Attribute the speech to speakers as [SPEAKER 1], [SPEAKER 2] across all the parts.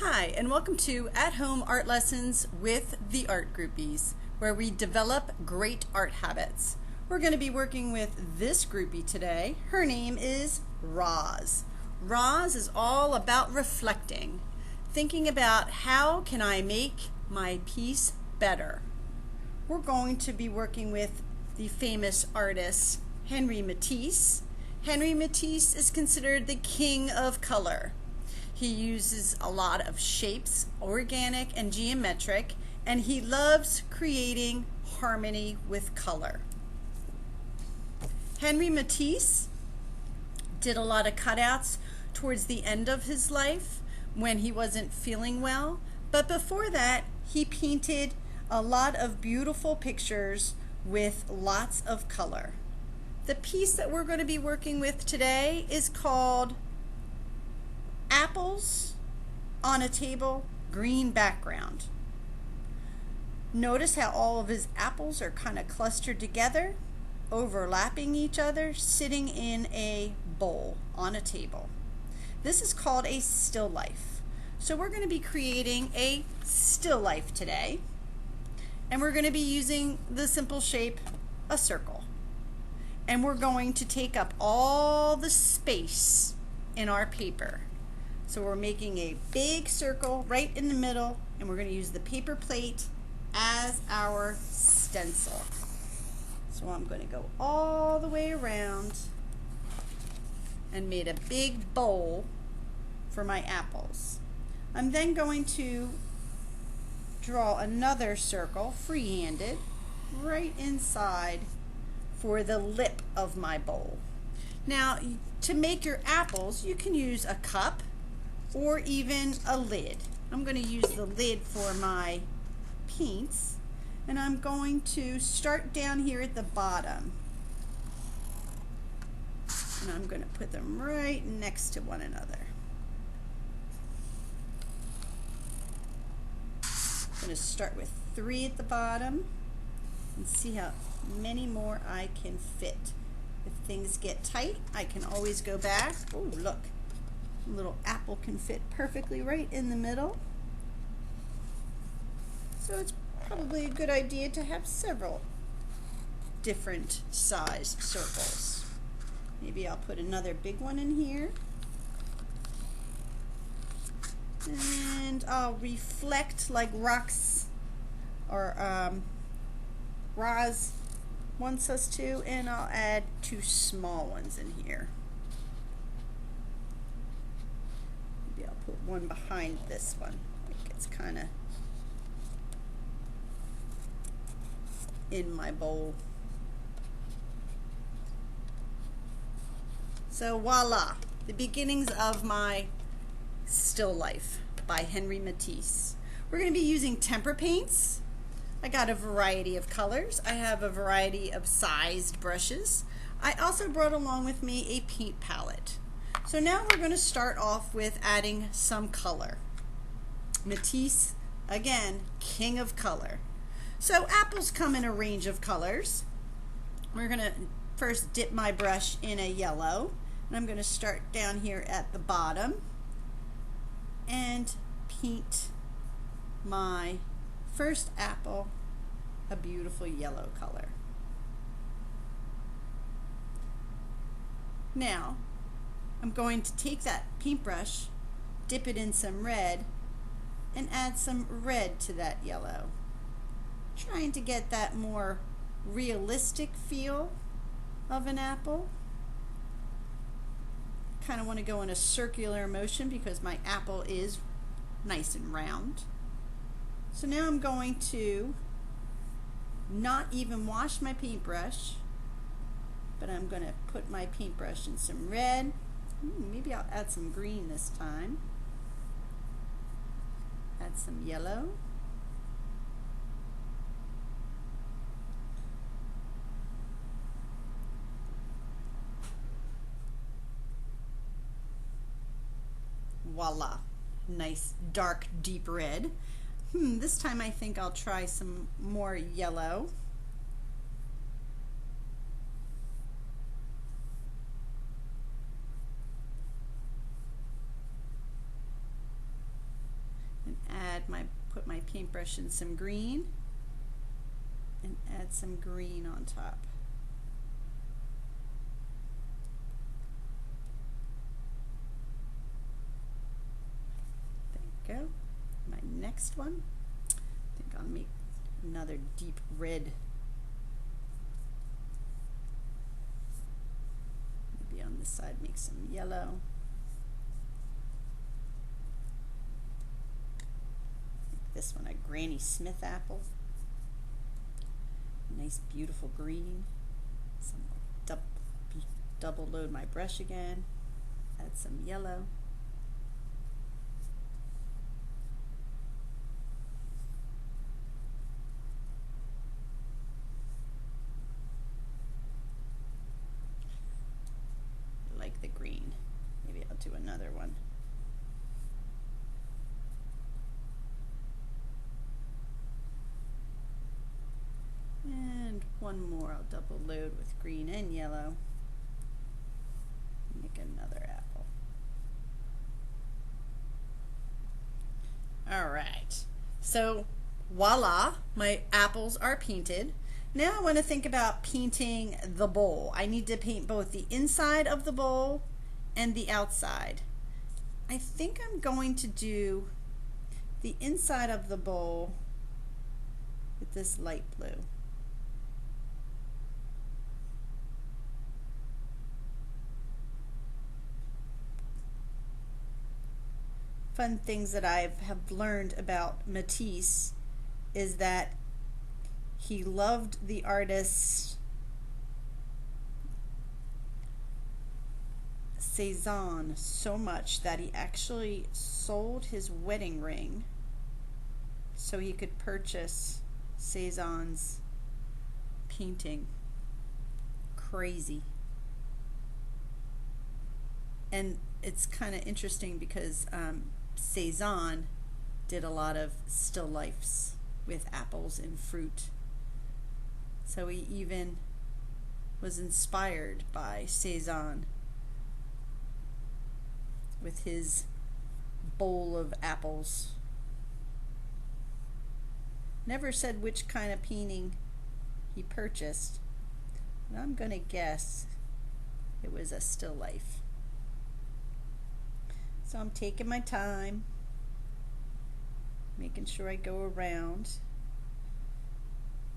[SPEAKER 1] Hi, and welcome to At-Home Art Lessons with the Art Groupies, where we develop great art habits. We're going to be working with this groupie today. Her name is Roz. Roz is all about reflecting, thinking about how can I make my piece better. We're going to be working with the famous artist Henri Matisse. Henri Matisse is considered the king of color. He uses a lot of shapes, organic and geometric, and he loves creating harmony with color. Henri Matisse did a lot of cutouts towards the end of his life when he wasn't feeling well, but before that he painted a lot of beautiful pictures with lots of color. The piece that we're going to be working with today is called Apples on a Table, Green Background. Notice how all of his apples are kind of clustered together, overlapping each other, sitting in a bowl on a table. This is called a still life. So we're going to be creating a still life today, and we're going to be using the simple shape, a circle. And we're going to take up all the space in our paper. So we're making a big circle right in the middle, and we're going to use the paper plate as our stencil. So I'm going to go all the way around and made a big bowl for my apples. I'm then going to draw another circle free-handed right inside for the lip of my bowl. Now, to make your apples, you can use a cup or even a lid. I'm going to use the lid for my paints, and I'm going to start down here at the bottom, and I'm going to put them right next to one another. I'm going to start with 3 at the bottom and see how many more I can fit. If things get tight, I can always go back. Oh, look. A little apple can fit perfectly right in the middle. So it's probably a good idea to have several different sized circles. Maybe I'll put another big one in here. And I'll reflect like rocks or Roz wants us to, and I'll add 2 small ones in here. Maybe I'll put one behind this one. I think it's kind of in my bowl. So voila, the beginnings of my still life by Henri Matisse. We're going to be using tempera paints. I got a variety of colors. I have a variety of sized brushes. I also brought along with me a paint palette. So now we're going to start off with adding some color. Matisse, again, king of color. So apples come in a range of colors. We're going to first dip my brush in a yellow, and I'm going to start down here at the bottom and paint my first apple a beautiful yellow color. Now I'm going to take that paintbrush, dip it in some red, and add some red to that yellow, trying to get that more realistic feel of an apple. Kind of want to go in a circular motion because my apple is nice and round. So now I'm going to not even wash my paintbrush, but I'm going to put my paintbrush in some red. Maybe I'll add some green this time. Add some yellow. Voila, nice dark deep red. This time I think I'll try some more yellow. paintbrush in some green and add some green on top. There you go. My next one, I think I'll make another deep red. Maybe on this side make some yellow. This one a Granny Smith apple. Nice beautiful green. Some double load my brush again. Add some yellow. I like the green. Maybe I'll do another one. And one more I'll double load with green and yellow. Make another apple. Alright, so voila, my apples are painted. Now I want to think about painting the bowl. I need to paint both the inside of the bowl and the outside. I think I'm going to do the inside of the bowl with this light blue. Fun things that I have learned about Matisse is that he loved the artist Cézanne so much that he actually sold his wedding ring so he could purchase Cézanne's painting. Crazy. And it's kind of interesting because Cézanne did a lot of still lifes with apples and fruit. So he even was inspired by Cézanne with his bowl of apples. Never said which kind of painting he purchased, but I'm going to guess it was a still life. So I'm taking my time, making sure I go around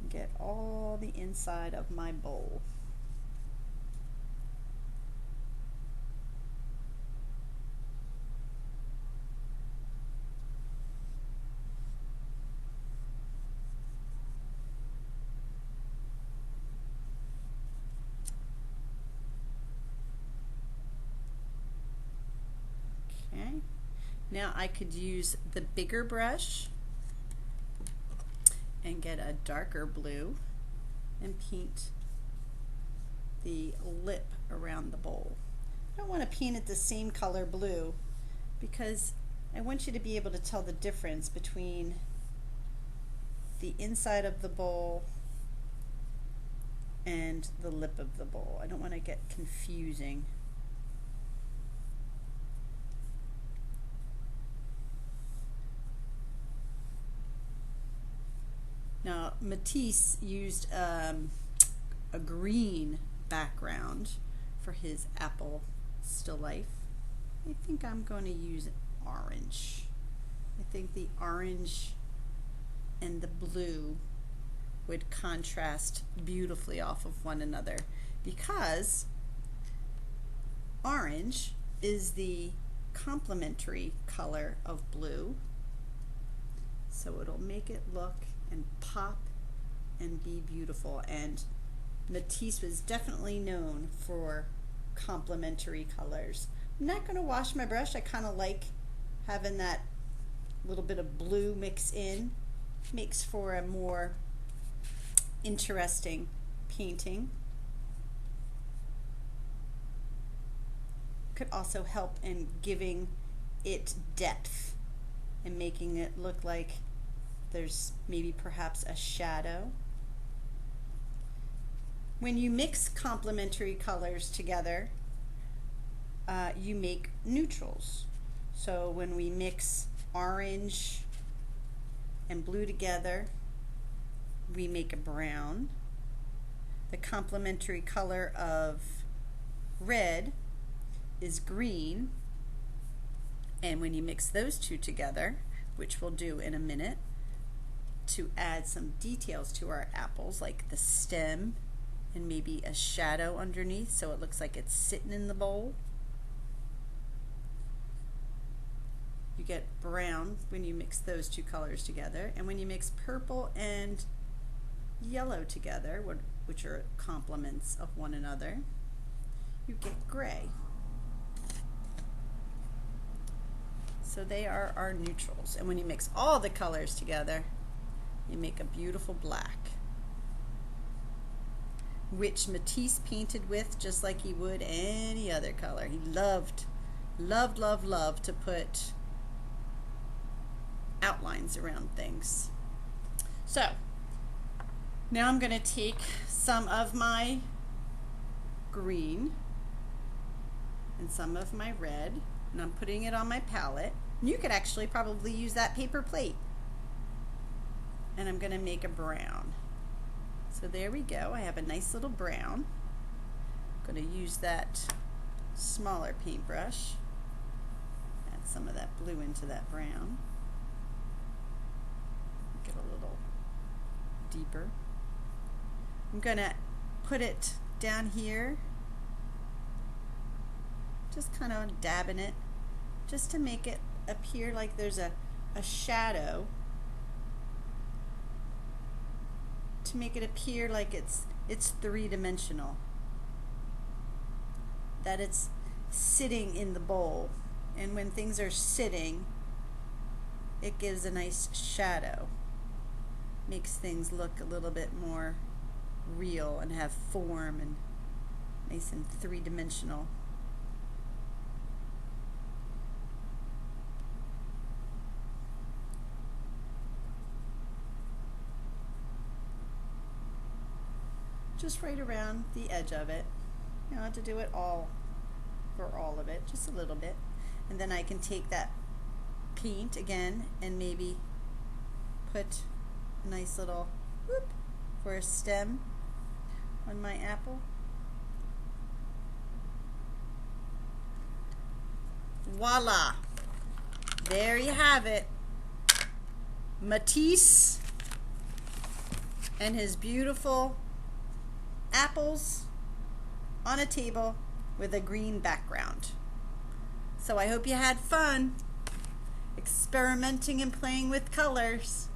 [SPEAKER 1] and get all the inside of my bowl. Okay, now I could use the bigger brush and get a darker blue and paint the lip around the bowl. I don't want to paint it the same color blue because I want you to be able to tell the difference between the inside of the bowl and the lip of the bowl. I don't want to get confusing. Now, Matisse used a green background for his apple still life. I think I'm going to use orange. I think the orange and the blue would contrast beautifully off of one another because orange is the complementary color of blue. So it'll make it look and pop and be beautiful. And Matisse was definitely known for complementary colors. I'm not going to wash my brush. I kind of like having that little bit of blue mix in. Makes for a more interesting painting. Could also help in giving it depth and making it look like there's maybe perhaps a shadow. When you mix complementary colors together, you make neutrals. So when we mix orange and blue together, we make a brown. The complementary color of red is green, and when you mix those two together, which we'll do in a minute, to add some details to our apples, like the stem and maybe a shadow underneath so it looks like it's sitting in the bowl. You get brown when you mix those two colors together, and when you mix purple and yellow together, which are complements of one another, you get gray. So they are our neutrals, and when you mix all the colors together, you make a beautiful black, which Matisse painted with just like he would any other color. He loved to put outlines around things. So now I'm going to take some of my green and some of my red, and I'm putting it on my palette. And you could actually probably use that paper plate. And I'm going to make a brown. So there we go. I have a nice little brown. I'm going to use that smaller paintbrush. Add some of that blue into that brown. Get a little deeper. I'm going to put it down here, just kind of dabbing it, just to make it appear like there's a shadow, to make it appear like it's three-dimensional, that it's sitting in the bowl. And when things are sitting, it gives a nice shadow, makes things look a little bit more real and have form and nice and three-dimensional. Just right around the edge of it. You don't have to do it all for all of it, just a little bit. And then I can take that paint again and maybe put a nice little whoop for a stem on my apple. Voila! There you have it. Matisse and his beautiful apples on a table with a green background. So I hope you had fun experimenting and playing with colors.